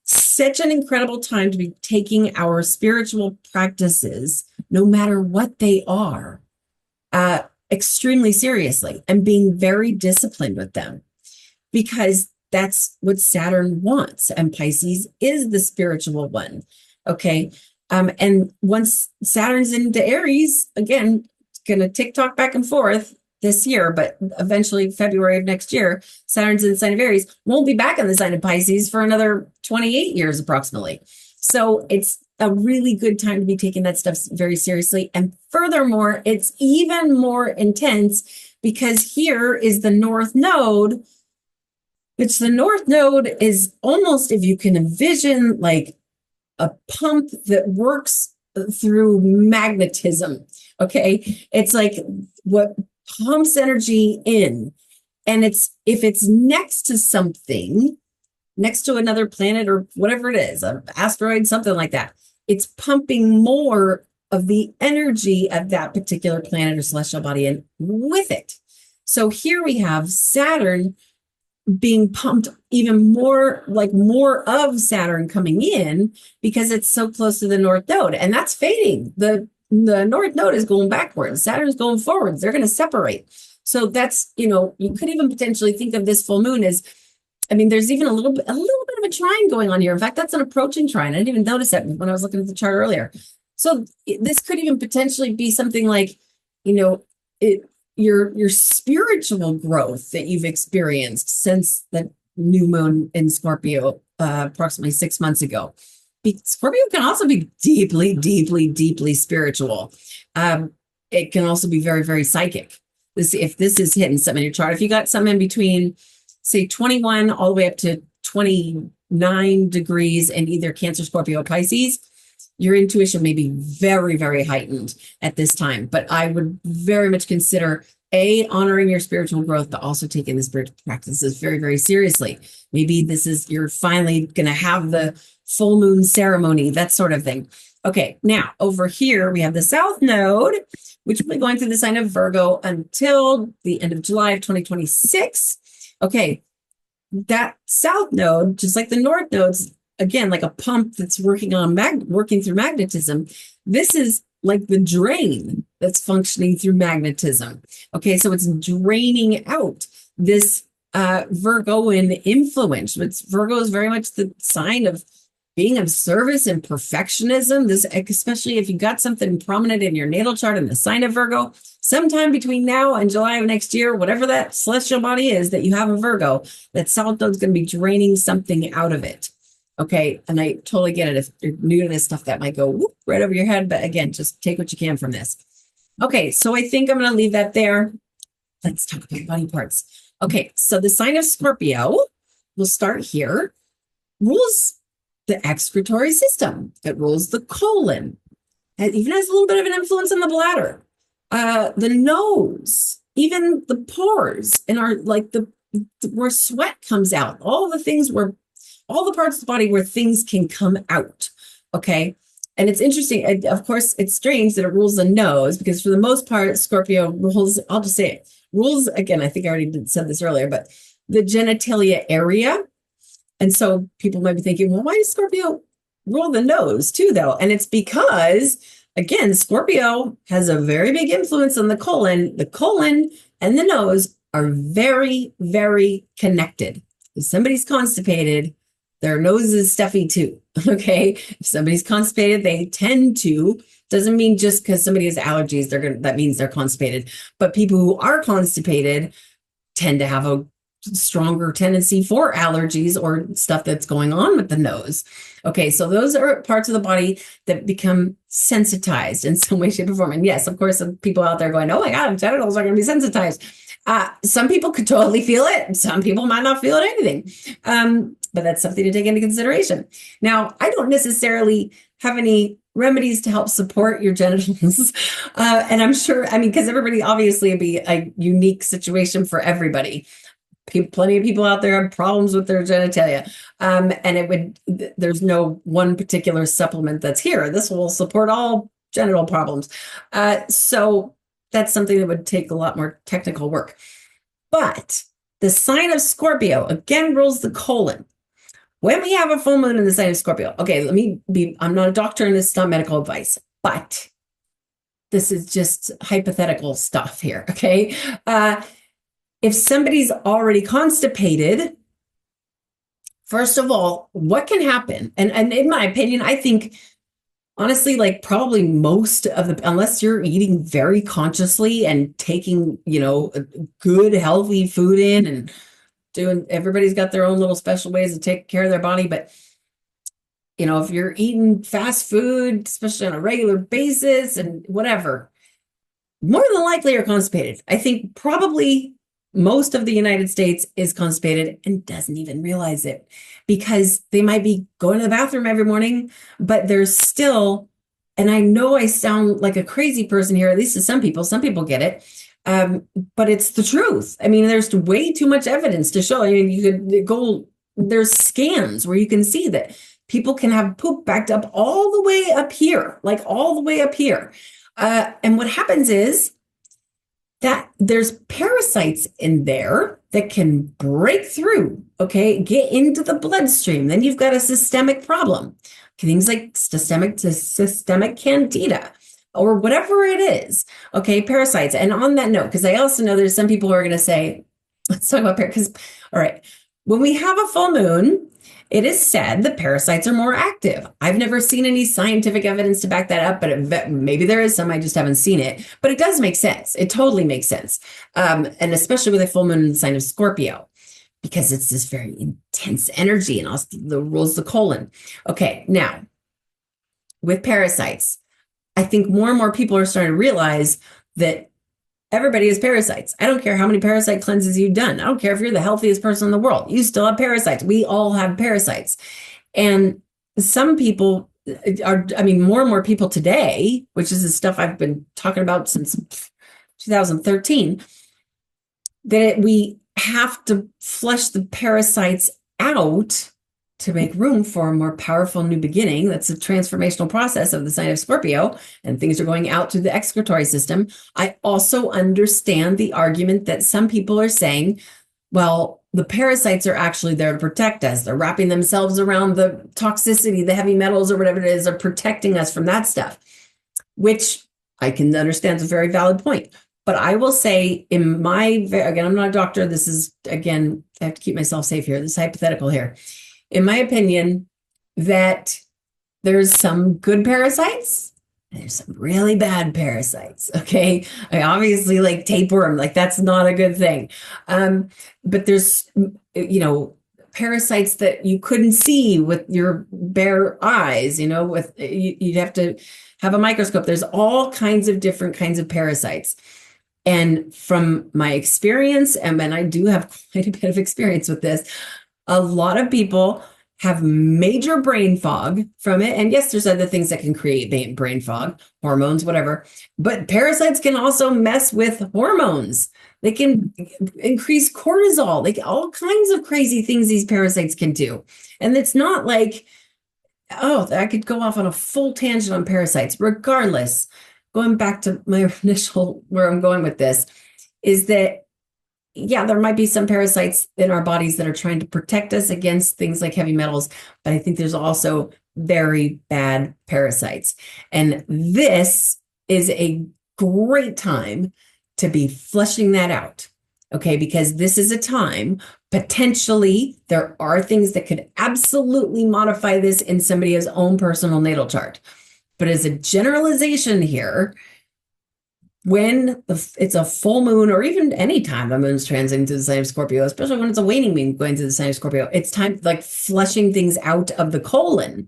Such an incredible time to be taking our spiritual practices, no matter what they are, extremely seriously and being very disciplined with them, because that's what Saturn wants. And Pisces is the spiritual one. Okay. And once Saturn's into Aries, again, it's going to tick-tock back and forth this year, but eventually February of next year, Saturn's in the sign of Aries, won't be back in the sign of Pisces for another 28 years approximately. So it's a really good time to be taking that stuff very seriously. And furthermore, it's even more intense because here is the North Node. Which the North Node is almost, if you can envision, like a pump that works through magnetism. Okay. It's like what pumps energy in. And if it's next to something, next to another planet or whatever it is, an asteroid, something like that, it's pumping more of the energy of that particular planet or celestial body in with it. So here we have Saturn being pumped even more, like more of Saturn coming in because it's so close to the North Node, and that's fading. The North Node is going backwards. Saturn's going forwards. They're going to separate. So that's, you could even potentially think of this full moon as, there's even a little bit of a trine going on here. In fact, that's an approaching trine. I didn't even notice that when I was looking at the chart earlier. So this could even potentially be something like, your spiritual growth that you've experienced since the new moon in Scorpio approximately 6 months ago. Scorpio can also be deeply, deeply, deeply spiritual. It can also be very, very psychic. If this is hitting something in your chart, if you got something in between, say 21 all the way up to 29 degrees in either Cancer, Scorpio, or Pisces, your intuition may be very, very heightened at this time. But I would very much consider honoring your spiritual growth, but also taking the spiritual practices very, very seriously. Maybe you're finally going to have the full moon ceremony, that sort of thing. Okay, now over here we have the South Node, which will be going through the sign of Virgo until the end of July of 2026. Okay, that South Node, just like the North Nodes, again, like a pump that's working through magnetism. This is like the drain that's functioning through magnetism. Okay, so it's draining out this Virgoan influence. Virgo is very much the sign of being of service and perfectionism. This, especially if you got something prominent in your natal chart in the sign of Virgo, sometime between now and July of next year, whatever that celestial body is that you have in Virgo, that South Node is going to be draining something out of it. Okay, and I totally get it. If you're new to this stuff, that might go whoop, right over your head. But again, just take what you can from this. Okay, so I think I'm going to leave that there. Let's talk about body parts. Okay, so the sign of Scorpio, we'll start here. Rules the excretory system. It rules the colon. It even has a little bit of an influence on the bladder, the nose, even the pores, and our like the where sweat comes out. All the things where, all the parts of the body where things can come out. Okay. And it's interesting. And of course, it's strange that it rules the nose, because for the most part, Scorpio rules, I'll just say it, rules, again, I think I already said this earlier, but the genitalia area. And so people might be thinking, well, why does Scorpio rule the nose too, though? And it's because, again, Scorpio has a very big influence on the colon. The colon and the nose are very, very connected. If somebody's constipated, their nose is stuffy too. Okay. If somebody's constipated, they tend to, doesn't mean just because somebody has allergies, that means they're constipated. But people who are constipated tend to have a stronger tendency for allergies or stuff that's going on with the nose. Okay, so those are parts of the body that become sensitized in some way, shape, or form. And yes, of course, some people out there going, oh my God, genitals are going to be sensitized. Some people could totally feel it. Some people might not feel it anything. But that's something to take into consideration. Now, I don't necessarily have any remedies to help support your genitals. And I'm sure, I mean, because everybody obviously would be a unique situation for everybody. Plenty of people out there have problems with their genitalia. And there's no one particular supplement that's here. This will support all genital problems. So that's something that would take a lot more technical work. But the sign of Scorpio, again, rules the colon. When we have a full moon in the sign of Scorpio, okay, I'm not a doctor and this is not medical advice, but this is just hypothetical stuff here, okay? If somebody's already constipated, first of all, what can happen? And in my opinion, I think, honestly, like probably most of unless you're eating very consciously and taking, good, healthy food in and everybody's got their own little special ways to take care of their body. But, if you're eating fast food, especially on a regular basis and whatever, more than likely you're constipated. I think probably most of the United States is constipated and doesn't even realize it, because they might be going to the bathroom every morning, but there's still, and I know I sound like a crazy person here, at least to some people get it. But it's the truth. I mean, there's way too much evidence to show. I mean, you could go, there's scans where you can see that people can have poop backed up all the way up here, like all the way up here. And what happens is that there's parasites in there that can break through, okay, get into the bloodstream. Then you've got a systemic problem. Things like systemic candida, or whatever it is, okay, parasites. And on that note, because I also know there's some people who are going to say, let's talk about parasites. All right, when we have a full moon, it is said that parasites are more active. I've never seen any scientific evidence to back that up, but maybe there is some, I just haven't seen it. But it does make sense. It totally makes sense. And especially with a full moon in the sign of Scorpio, because it's this very intense energy and also the rules the colon. Okay, now, with parasites, I think more and more people are starting to realize that everybody has parasites. I don't care how many parasite cleanses you've done. I don't care if you're the healthiest person in the world. You still have parasites. We all have parasites. And some people more and more people today, which is the stuff I've been talking about since 2013, that we have to flush the parasites out to make room for a more powerful new beginning. That's a transformational process of the sign of Scorpio, and things are going out through the excretory system. I also understand the argument that some people are saying, well, the parasites are actually there to protect us. They're wrapping themselves around the toxicity, the heavy metals or whatever it is, are protecting us from that stuff, which I can understand is a very valid point. But I will say again, I'm not a doctor. This is, again, I have to keep myself safe here. This is hypothetical here. In my opinion, that there's some good parasites and there's some really bad parasites. Okay. I obviously like tapeworm, like that's not a good thing. But there's, parasites that you couldn't see with your bare eyes, you'd have to have a microscope. There's all kinds of different kinds of parasites. And from my experience, and I do have quite a bit of experience with this, a lot of people have major brain fog from it. And yes, there's other things that can create brain fog, hormones, whatever. But parasites can also mess with hormones. They can increase cortisol, like all kinds of crazy things these parasites can do. And it's not like, oh, I could go off on a full tangent on parasites. Regardless, going back to my initial, where I'm going with this, is that yeah, there might be some parasites in our bodies that are trying to protect us against things like heavy metals, but I think there's also very bad parasites. And this is a great time to be flushing that out, okay? Because this is a time, potentially, there are things that could absolutely modify this in somebody's own personal natal chart. But as a generalization here, when it's a full moon, or even any time the moon's transiting to the sign of Scorpio, especially when it's a waning moon going to the sign of Scorpio, it's time like flushing things out of the colon,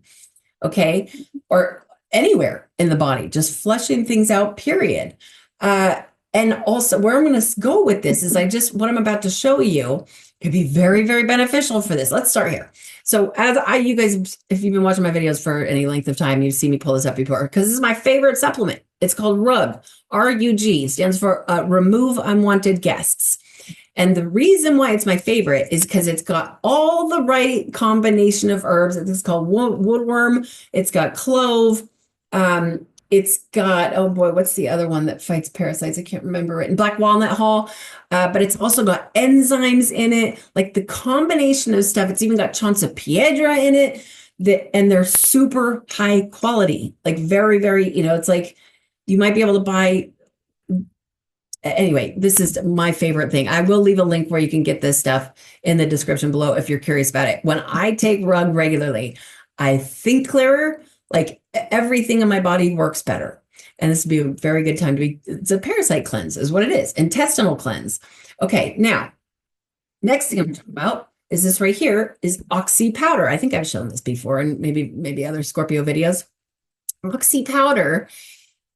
okay? Or anywhere in the body, just flushing things out, period. And also where I'm going to go with this is what I'm about to show you could be very, very beneficial for this. Let's start here. So you guys, if you've been watching my videos for any length of time, you've seen me pull this up before, because this is my favorite supplement. It's called RUG, R-U-G, stands for Remove Unwanted Guests. And the reason why it's my favorite is because it's got all the right combination of herbs. It's called woodworm. It's got clove. It's got, oh boy, what's the other one that fights parasites? I can't remember it. And black walnut hull. But it's also got enzymes in it, like the combination of stuff. It's even got chance of piedra in it. And they're super high quality, like very, very, it's like you might be able to buy. Anyway, this is my favorite thing. I will leave a link where you can get this stuff in the description below if you're curious about it. When I take RUG regularly, I think clearer, like everything in my body works better. And this would be a very good time it's a parasite cleanse is what it is. Intestinal cleanse. Okay, now, next thing I'm talking about is this right here is OxyPowder. I think I've shown this before and maybe other Scorpio videos. OxyPowder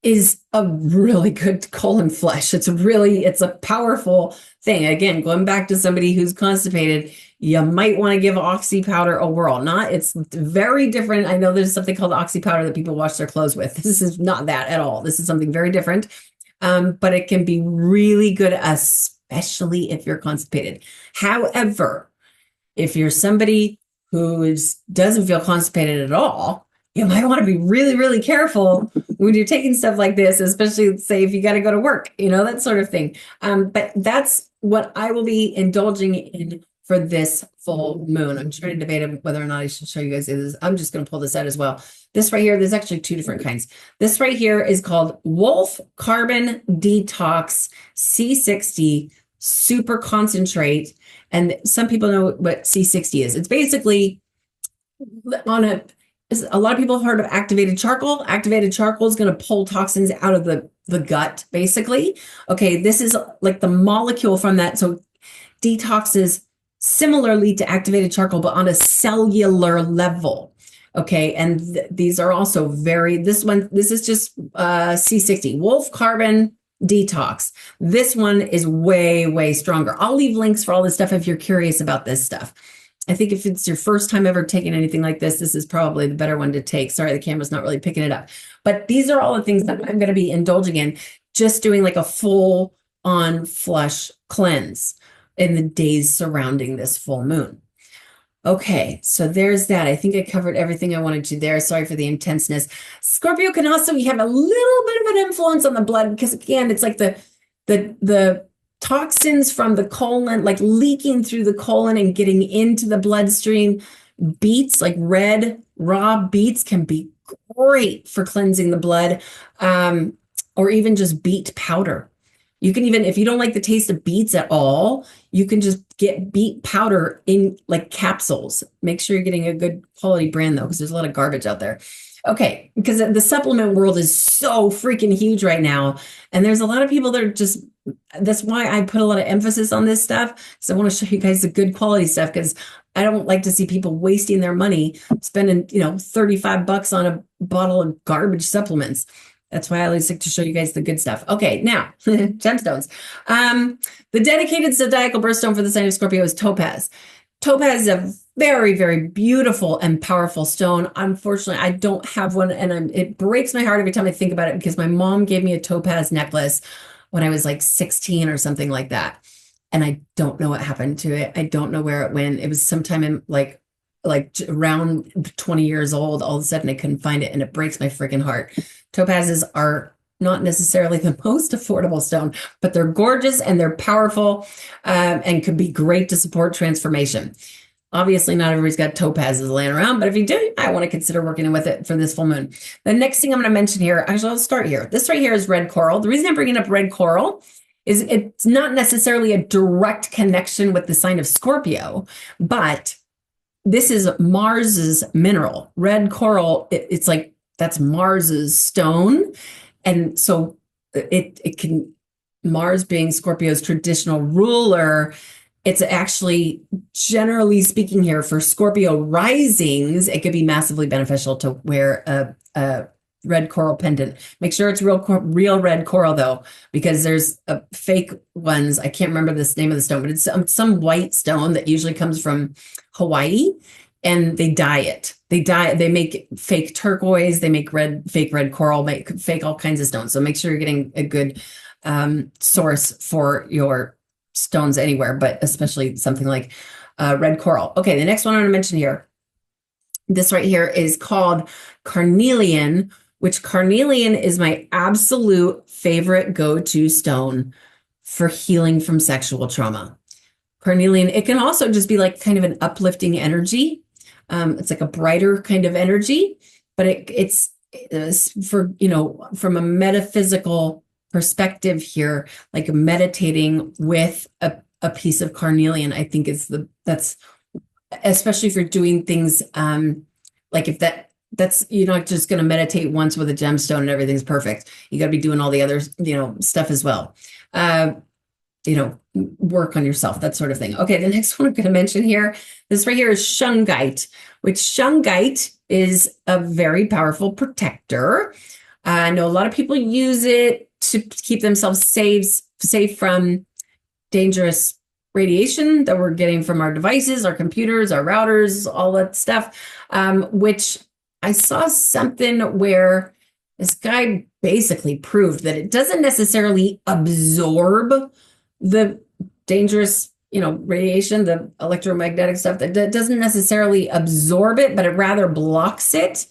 is a really good colon flush. It's a powerful thing. Again, going back to somebody who's constipated, you might want to give OxyPowder a whirl. It's very different. I know there's something called OxyPowder that people wash their clothes with. This is not that at all. This is something very different. But it can be really good, especially if you're constipated. However, if you're somebody who doesn't feel constipated at all, you might want to be really, really careful when you're taking stuff like this, especially say if you got to go to work, that sort of thing. But that's what I will be indulging in for this full moon. I'm trying to debate whether or not I should show you guys this. I'm just going to pull this out as well. This right here, there's actually two different kinds. This right here is called Wolf Carbon Detox C60 Super Concentrate. And some people know what C60 is. It's basically a lot of people have heard of activated charcoal. Activated charcoal is going to pull toxins out of the gut, basically. Okay, this is like the molecule from that. So detoxes similarly to activated charcoal, but on a cellular level. Okay, and these are also this is just C60, Wolf Carbon Detox. This one is way, way stronger. I'll leave links for all this stuff if you're curious about this stuff. I think if it's your first time ever taking anything like this is probably the better one to take. Sorry, the camera's not really picking it up. But these are all the things that I'm going to be indulging in, just doing like a full on flush cleanse in the days surrounding this full moon. Okay, so there's that. I think I covered everything I wanted to there. Sorry for the intenseness. Scorpio can also have a little bit of an influence on the blood because, again, it's like the toxins from the colon, like leaking through the colon and getting into the bloodstream. Beets, like red raw beets, can be great for cleansing the blood, or even just beet powder. You can even, if you don't like the taste of beets at all, you can just get beet powder in like capsules. Make sure you're getting a good quality brand though, because there's a lot of garbage out there. Okay, because the supplement world is so freaking huge right now. And there's a lot of people that are just, that's why I put a lot of emphasis on this stuff. So I want to show you guys the good quality stuff, because I don't like to see people wasting their money, spending, $35 on a bottle of garbage supplements. That's why I always like to show you guys the good stuff. Okay, now, gemstones. The dedicated zodiacal birthstone for the sign of Scorpio is Topaz. Topaz is a very, very beautiful and powerful stone. Unfortunately, I don't have one, and it breaks my heart every time I think about it because my mom gave me a topaz necklace when I was like 16 or something like that. And I don't know what happened to it. I don't know where it went. It was sometime in like around 20 years old. All of a sudden I couldn't find it, and it breaks my freaking heart. Topazes are not necessarily the most affordable stone, but they're gorgeous and they're powerful, and could be great to support transformation. Obviously, not everybody's got topazes laying around, but if you do, I want to consider working with it for this full moon. The next thing I'm going to mention here, actually, I'll start here. This right here is red coral. The reason I'm bringing up red coral is it's not necessarily a direct connection with the sign of Scorpio, but this is Mars's mineral. Red coral, it's like that's Mars's stone. And so it can, Mars being Scorpio's traditional ruler, it's actually, generally speaking here, for Scorpio risings, it could be massively beneficial to wear a red coral pendant. Make sure it's real red coral though, because there's fake ones. I can't remember the name of the stone, but it's some white stone that usually comes from Hawaii, and they dye it. They make fake turquoise, they make fake red coral, make fake all kinds of stones. So make sure you're getting a good source for your stones anywhere, but especially something like red coral. Okay, the next one I'm going to mention here. This right here is called Carnelian, which Carnelian is my absolute favorite go-to stone for healing from sexual trauma. Carnelian, it can also just be like kind of an uplifting energy. It's like a brighter kind of energy, but it's for, from a metaphysical perspective here, like meditating with a piece of carnelian, I think that's especially if you're doing things like if that's you're not just going to meditate once with a gemstone and everything's perfect. You got to be doing all the other stuff as well. Work on yourself, that sort of thing. Okay, the next one I'm going to mention here, this right here is Shungite, which Shungite is a very powerful protector. I know a lot of people use it to keep themselves safe from dangerous radiation that we're getting from our devices, our computers, our routers, all that stuff, which I saw something where this guy basically proved that it doesn't necessarily absorb the dangerous, radiation, the electromagnetic stuff, that doesn't necessarily absorb it, but it rather blocks it,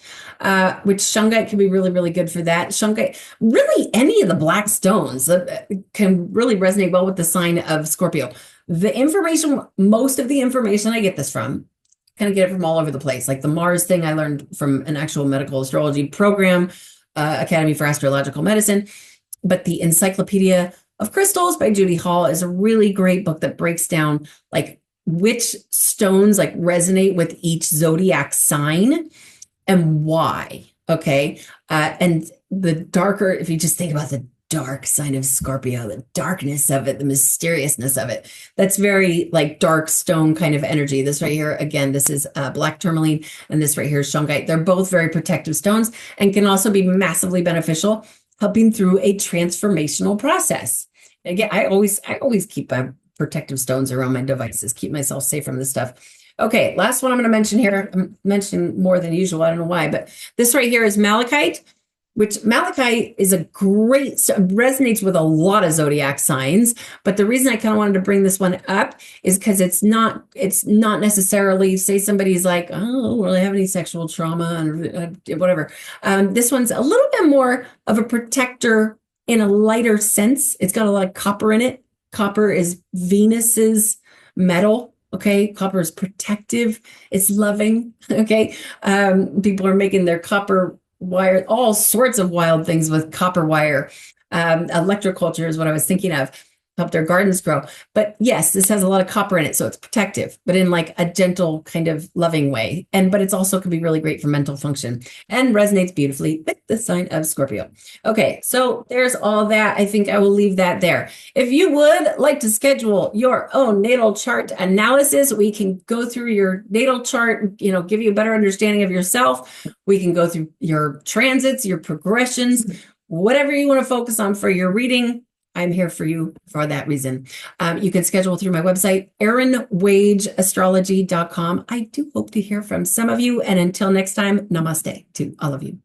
which Shungite can be really, really good for that. Shungite, really any of the black stones can really resonate well with the sign of Scorpio. Most of the information I get this from, kind of get it from all over the place. Like the Mars thing I learned from an actual medical astrology program, Academy for Astrological Medicine, but the Encyclopedia of Crystals by Judy Hall is a really great book that breaks down like which stones like resonate with each zodiac sign and why. Okay. And the darker, if you just think about the dark sign of Scorpio, the darkness of it, the mysteriousness of it, that's very like dark stone kind of energy. This right here, again, this is black tourmaline, and this right here is Shungite. They're both very protective stones and can also be massively beneficial, helping through a transformational process. Again, I always keep protective stones around my devices, keep myself safe from this stuff. Okay, last one I'm going to mention here. I'm mentioning more than usual. I don't know why, but this right here is Malachite, which Malachite is resonates with a lot of zodiac signs. But the reason I kind of wanted to bring this one up is because it's not necessarily, say somebody's like, oh, I don't really have any sexual trauma and whatever. This one's a little bit more of a protector in a lighter sense. It's got a lot of copper in it. Copper is Venus's metal. Okay. Copper is protective. It's loving. Okay. People are making their copper wire, all sorts of wild things with copper wire. Electroculture is what I was thinking of. Help their gardens grow. But yes, this has a lot of copper in it, so it's protective, but in like a gentle kind of loving way. But it's also can be really great for mental function and resonates beautifully with the sign of Scorpio. Okay, so there's all that. I think I will leave that there. If you would like to schedule your own natal chart analysis, we can go through your natal chart, give you a better understanding of yourself. We can go through your transits, your progressions, whatever you want to focus on for your reading. I'm here for you for that reason. You can schedule through my website, erinwageastrology.com. I do hope to hear from some of you. And until next time, namaste to all of you.